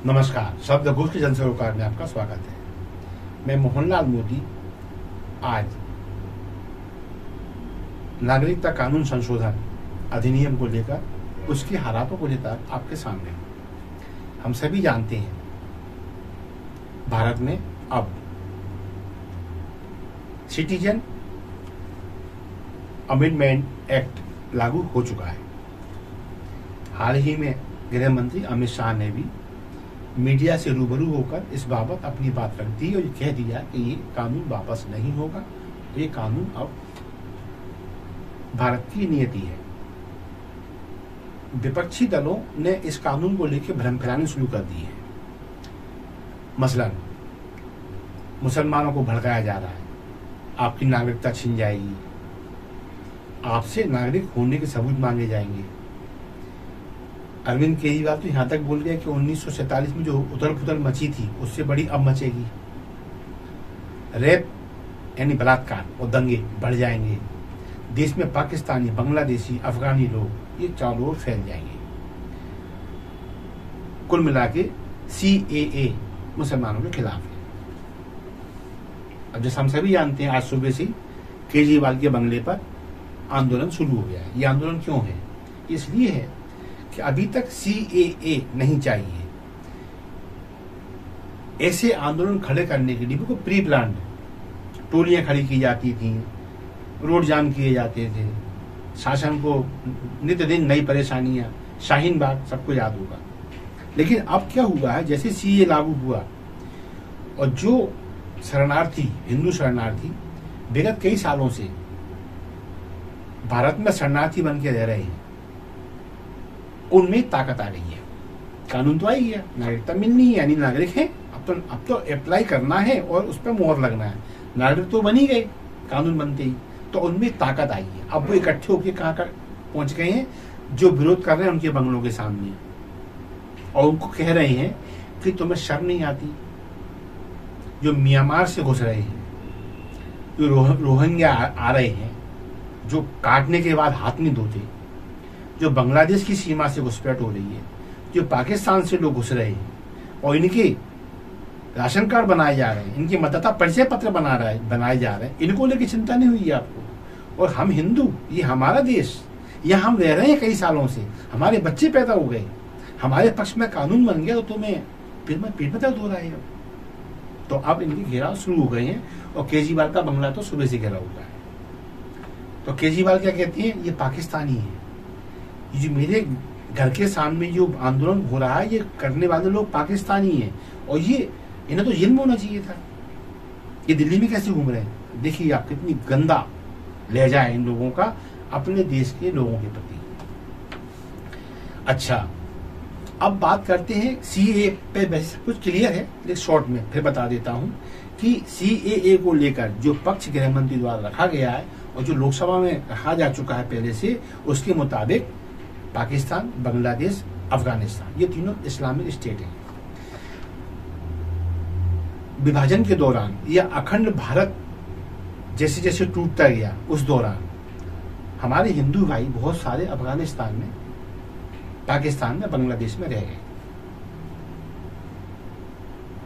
नमस्कार। शब्दकोश के जनसरोकार में आपका स्वागत है। मैं मोहनलाल मोदी आज नागरिकता कानून संशोधन अधिनियम को लेकर उसके हालातों को लेकर आपके सामने हूं। हम सभी जानते हैं भारत में अब सिटीजन अमेंडमेंट एक्ट लागू हो चुका है। हाल ही में गृह मंत्री अमित शाह ने भी मीडिया से रूबरू होकर इस बाबत अपनी बात रख दी और कह दिया कि ये कानून वापस नहीं होगा, ये कानून अब भारत की नीति है। विपक्षी दलों ने इस कानून को लेकर भ्रम फैलाने शुरू कर दी है। मसलन मुसलमानों को भड़काया जा रहा है, आपकी नागरिकता छीन जाएगी, आपसे नागरिक होने के सबूत मांगे जाएंगे। अरविंद केजरीवाल तो यहाँ तक बोल गया कि 1947 में जो उथल पुथल मची थी उससे बड़ी अब मचेगी। रेप यानी बलात्कार और दंगे बढ़ जाएंगे। देश में पाकिस्तानी, बांग्लादेशी, अफगानी लोग ये चारों ओर फैल जाएंगे। कुल मिला के CAA मुसलमानों के खिलाफ है। अब जैसे हम सभी जानते हैं, आज सुबह से केजरीवाल के बंगले पर आंदोलन शुरू हो गया है। ये आंदोलन क्यों है? इसलिए है कि अभी तक CAA नहीं चाहिए। ऐसे आंदोलन खड़े करने के लिए भी प्री प्लान टोलियां खड़ी की जाती थी, रोड जाम किए जाते थे, शासन को नित्य दिन नई परेशानियां, शाहीन बाग सबको याद होगा। लेकिन अब क्या हुआ है, जैसे CAA लागू हुआ और जो शरणार्थी, हिंदू शरणार्थी विगत कई सालों से भारत में शरणार्थी बन के रह रहे हैं, उनमें ताकत आ गई है। कानून तो आ ही गया, नागरिकता मिलनी है, यानी नागरिक है। अब तो अप्लाई करना है और उस पर मोहर लगना है। नागरिक तो बन ही गए कानून बनते ही, तो उनमें ताकत आई है। अब वो इकट्ठे होकर कहाँ पहुंच गए हैं? जो विरोध कर रहे हैं उनके बंगलों के सामने, और उनको कह रहे हैं कि तुम्हें शर्म नहीं आती? जो म्यांमार से घुस रहे हैं, जो रोहिंग्या आ रहे हैं, जो काटने के बाद हाथ नहीं धोते, जो बांग्लादेश की सीमा से घुसपैठ हो रही है, जो पाकिस्तान से लोग घुस रहे हैं और इनके राशन कार्ड बनाए जा रहे हैं, इनके मतदाता परिचय पत्र बनाए जा रहे हैं, इनको लेकर चिंता नहीं हुई है आपको? और हम हिंदू, ये हमारा देश, यहाँ हम रह रहे हैं कई सालों से, हमारे बच्चे पैदा हो गए, हमारे पक्ष में कानून बन गया, तो तुम्हें फिर में पेट में दर्द हो रहा है। तो अब इनके घेराव शुरू हो गए हैं और केजरीवाल का बंगला तो सुबह से घेरा हुआ है। तो केजरीवाल क्या कहती है? ये पाकिस्तानी है, ये जो मेरे घर के सामने जो आंदोलन हो रहा है, ये करने वाले लोग पाकिस्तानी हैं, और ये इन्हें तो जिल्म होना चाहिए था। ये दिल्ली में कैसे घूम रहे हैं? देखिए आप, कितनी गंदा लहजा है इन लोगों का अपने देश के लोगों के प्रति। अच्छा, अब बात करते हैं CAA पे। वैसे कुछ क्लियर है, लेकिन शॉर्ट में फिर बता देता हूं कि CAA को लेकर जो पक्ष गृह मंत्री द्वारा रखा गया है और जो लोकसभा में रखा जा चुका है पहले से, उसके मुताबिक पाकिस्तान, बांग्लादेश, अफगानिस्तान, ये तीनों इस्लामिक स्टेट हैं। विभाजन के दौरान या अखंड भारत जैसे जैसे टूटता गया, उस दौरान हमारे हिंदू भाई बहुत सारे अफगानिस्तान में, पाकिस्तान में, बांग्लादेश में रह गए।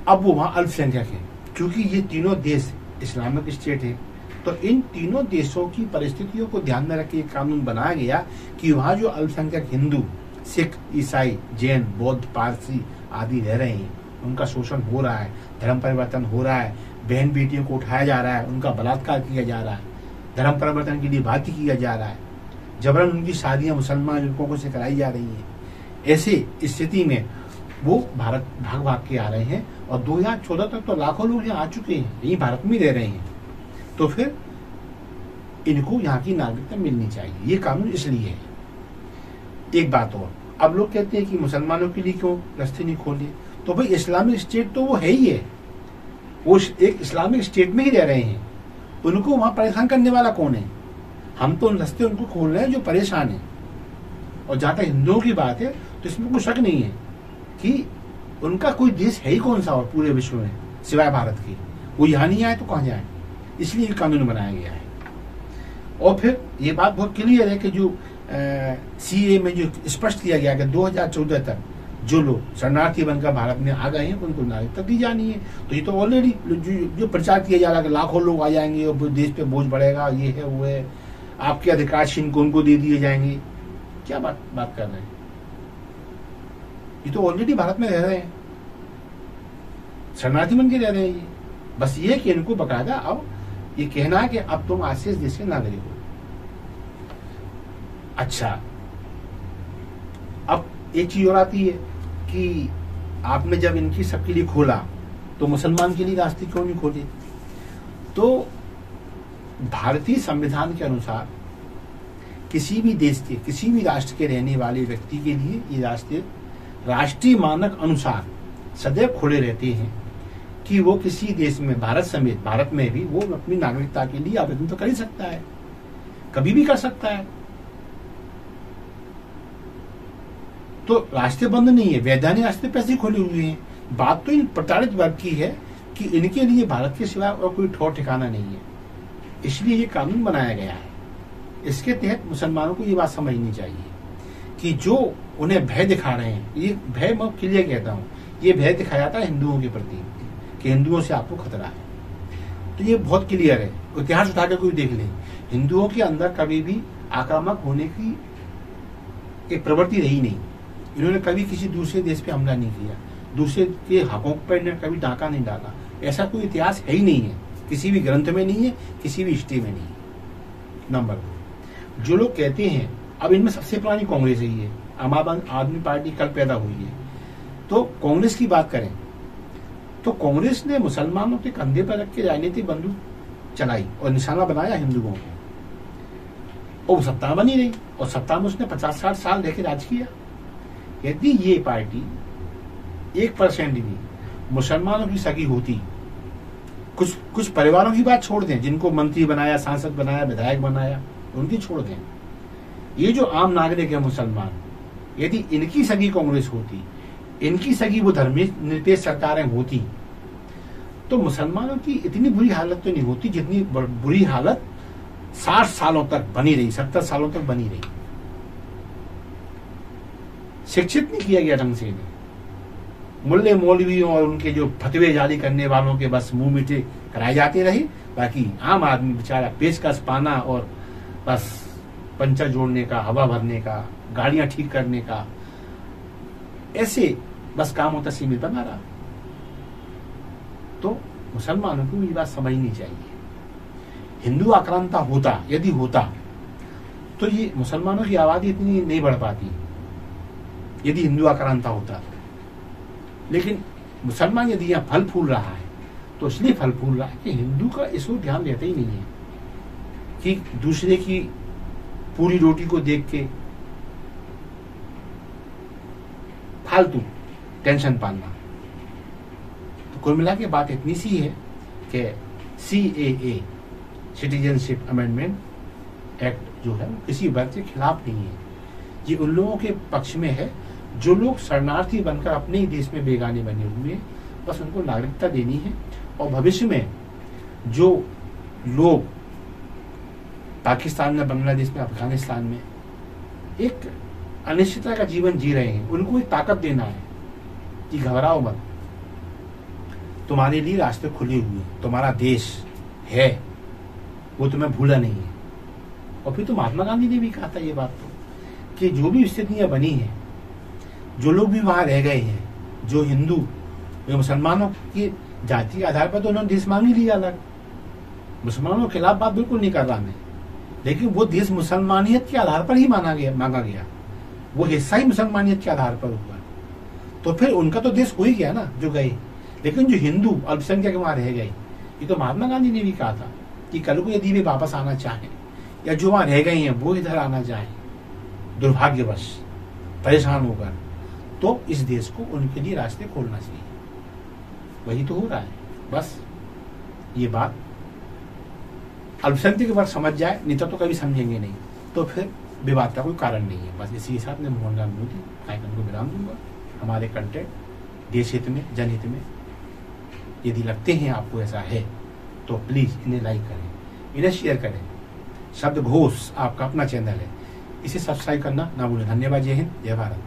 अब वो वहां अल्पसंख्यक हैं, क्योंकि ये तीनों देश इस्लामिक स्टेट है। तो इन तीनों देशों की परिस्थितियों को ध्यान में रख के कानून बनाया गया कि वहां जो अल्पसंख्यक हिंदू, सिख, ईसाई, जैन, बौद्ध, पारसी आदि रह रहे हैं, उनका शोषण हो रहा है, धर्म परिवर्तन हो रहा है, बहन बेटियों को उठाया जा रहा है, उनका बलात्कार किया जा रहा है, धर्म परिवर्तन के लिए बाध्य किया जा रहा है, जबरन उनकी शादियां मुसलमान युवकों से कराई जा रही हैं। ऐसे स्थिति में वो भारत भाग भाग के आ रहे हैं, और 2014 तक तो लाखों लोग यहाँ आ चुके हैं, यही भारत में रह रहे हैं। तो फिर इनको यहाँ की नागरिकता मिलनी चाहिए। ये कानून इसलिए है। एक बात और, अब लोग कहते हैं कि मुसलमानों के लिए क्यों रास्ते नहीं खोले? तो भाई इस्लामिक स्टेट तो वो है ही है, वो एक इस्लामिक स्टेट में ही रह रहे हैं, उनको वहां परेशान करने वाला कौन है? हम तो उन रास्ते उनको खोल रहे हैं जो परेशान है। और जहां तक हिंदुओं की बात है, तो इसमें कोई शक नहीं है कि उनका कोई देश है ही कौन सा और पूरे विश्व में सिवाय भारत के। वो यहाँ नहीं आए तो कहाँ जाए? इसलिए कानून बनाया गया है। और फिर ये बात बहुत क्लियर है कि जो CAA में जो स्पष्ट किया गया कि 2014 तक जो लोग शरणार्थी बनकर भारत में आ गए हैं उनको नागरिकता दी जानी है। तो ये तो ऑलरेडी जो प्रचार किया जा रहा है कि लाखों लोग आ जाएंगे और देश पे बोझ बढ़ेगा, ये है वो है, आपके अधिकार छीन को उनको दे दिए जाएंगे, क्या बात कर रहे हैं? ये तो ऑलरेडी भारत में रह रहे हैं, शरणार्थी बन के रह रहे हैं। ये बस ये कि इनको बकायदा अब ये कहना है कि अब तुम आज से इस देश के नागरिक हो। अच्छा, अब एक चीज और आती है कि आपने जब इनकी सबके लिए खोला तो मुसलमान के लिए रास्ते क्यों नहीं खोले? तो भारतीय संविधान के अनुसार किसी भी देश के, किसी भी राष्ट्र के रहने वाले व्यक्ति के लिए ये रास्ते राष्ट्रीय मानक अनुसार सदैव खुले रहते हैं कि वो किसी देश में, भारत समेत भारत में भी वो अपनी नागरिकता के लिए आवेदन तो कर ही सकता है, कभी भी कर सकता है। तो रास्ते बंद नहीं है, वैधानिक रास्ते पैसे खोले हुए हैं। बात तो इन प्रताड़ित वर्ग की है कि इनके लिए भारत के सिवा और कोई ठौर ठिकाना नहीं है, इसलिए ये कानून बनाया गया है। इसके तहत मुसलमानों को ये बात समझनी चाहिए कि जो उन्हें भय दिखा रहे हैं, ये भय मैं क्लियर कहता हूँ, ये भय दिखाया जाता है हिंदुओं के प्रति कि हिंदुओं से आपको खतरा है। तो ये बहुत क्लियर है, इतिहास उठा कर कोई देख ले, हिंदुओं के अंदर कभी भी आक्रामक होने की एक प्रवृत्ति रही नहीं। इन्होंने कभी किसी दूसरे देश पे हमला नहीं किया, दूसरे के हकों पर इन्होंने कभी डाका नहीं डाला, ऐसा कोई इतिहास है ही नहीं है, किसी भी ग्रंथ में नहीं है, किसी भी हिस्ट्री में नहीं है। नंबर 2, जो लोग कहते हैं, अब इनमें सबसे पुरानी कांग्रेस ही है, आम आदमी पार्टी कल पैदा हुई है, तो कांग्रेस की बात करें तो कांग्रेस ने मुसलमानों के कंधे पर रख के राजनीतिक बंदूक चलाई और निशाना बनाया हिंदुओं को, और सत्ता बनी रही और सत्ता में उसने 50-60 साल रह के राज किया। यदि ये पार्टी 1% भी मुसलमानों की सगी होती, कुछ परिवारों की बात छोड़ दें, जिनको मंत्री बनाया, सांसद बनाया, विधायक बनाया, उनकी छोड़ दें, ये जो आम नागरिक है मुसलमान, यदि इनकी सगी कांग्रेस होती, इनकी सगी वो धर्मनिरपेक्ष सरकारें होती, तो मुसलमानों की इतनी बुरी हालत तो नहीं होती जितनी बुरी हालत 60 सालों तक बनी रही, 70 सालों तक बनी रही। शिक्षित नहीं किया गया ढंग से इन्हें, मुल्ले मौलवियों और उनके जो फतवे जारी करने वालों के बस मुंह मीठे कराए जाते रहे, बाकी आम आदमी बेचारा पेशकश पाना और बस पंचर जोड़ने का, हवा भरने का, गाड़ियां ठीक करने का, ऐसे बस काम होता सीमित बना रहा। तो मुसलमानों को ये बात समझनी चाहिए, हिंदू आक्रांता होता, यदि होता तो ये मुसलमानों की आबादी इतनी नहीं बढ़ पाती, यदि हिंदू आक्रांता होता। लेकिन मुसलमान यदि यहाँ फल फूल रहा है तो इसलिए फल फूल रहा है कि हिंदू का इसको ध्यान देता ही नहीं है कि दूसरे की पूरी रोटी को देख के फालतू टेंशन पालना। तो कुल मिला के बात इतनी सी है कि CAA सिटीजनशिप अमेंडमेंट एक्ट जो है वो किसी वर्ग के खिलाफ नहीं है, ये उन लोगों के पक्ष में है जो लोग शरणार्थी बनकर अपने ही देश में बेगाने बने हुए हैं, बस उनको नागरिकता देनी है। और भविष्य में जो लोग पाकिस्तान में, बांग्लादेश में, अफगानिस्तान में एक अनिश्चितता का जीवन जी रहे हैं, उनको एक ताकत देना है कि घबराओ मत, तुम्हारे लिए रास्ते खुले हुए, तुम्हारा देश है वो तुम्हें भूला नहीं है। और फिर तो महात्मा गांधी ने भी कहा था ये बात तो, कि जो भी स्थितियां बनी हैं, जो लोग भी वहां रह गए हैं, जो हिंदू जो मुसलमानों की जाति के आधार पर तो उन्होंने देश मांग ही लिया अलग, मुसलमानों के खिलाफ बात बिल्कुल नहीं कर रहा मैं, लेकिन वो देश मुसलमानियत के आधार पर ही मांगा गया, वो हिस्सा ही मुसलमानियत के आधार पर हुआ। तो फिर उनका तो देश हो ही गया ना जो गए, लेकिन जो हिंदू अल्पसंख्यक वहां रह गए, ये तो महात्मा गांधी ने भी कहा था कि कल को यदि वे वापस आना चाहें या जो वहां रह गए हैं वो इधर आना चाहें दुर्भाग्यवश परेशान होकर, तो इस देश को उनके लिए रास्ते खोलना चाहिए। वही तो हो रहा है। बस ये बात अल्पसंख्यक वर्ग समझ जाए, नहीं तो कभी समझेंगे नहीं, तो फिर विवाद का कोई कारण नहीं है। बस इसी के साथ मैं मोहनलाल मोदी कार्यक्रम को विराम दूंगा। हमारे कंटेंट देश हित में, जनहित में यदि लगते हैं आपको ऐसा है तो प्लीज इन्हें लाइक करें, इन्हें शेयर करें। शब्द घोष आपका अपना चैनल है, इसे सब्सक्राइब करना ना भूलें। धन्यवाद। जय हिंद, जय भारत।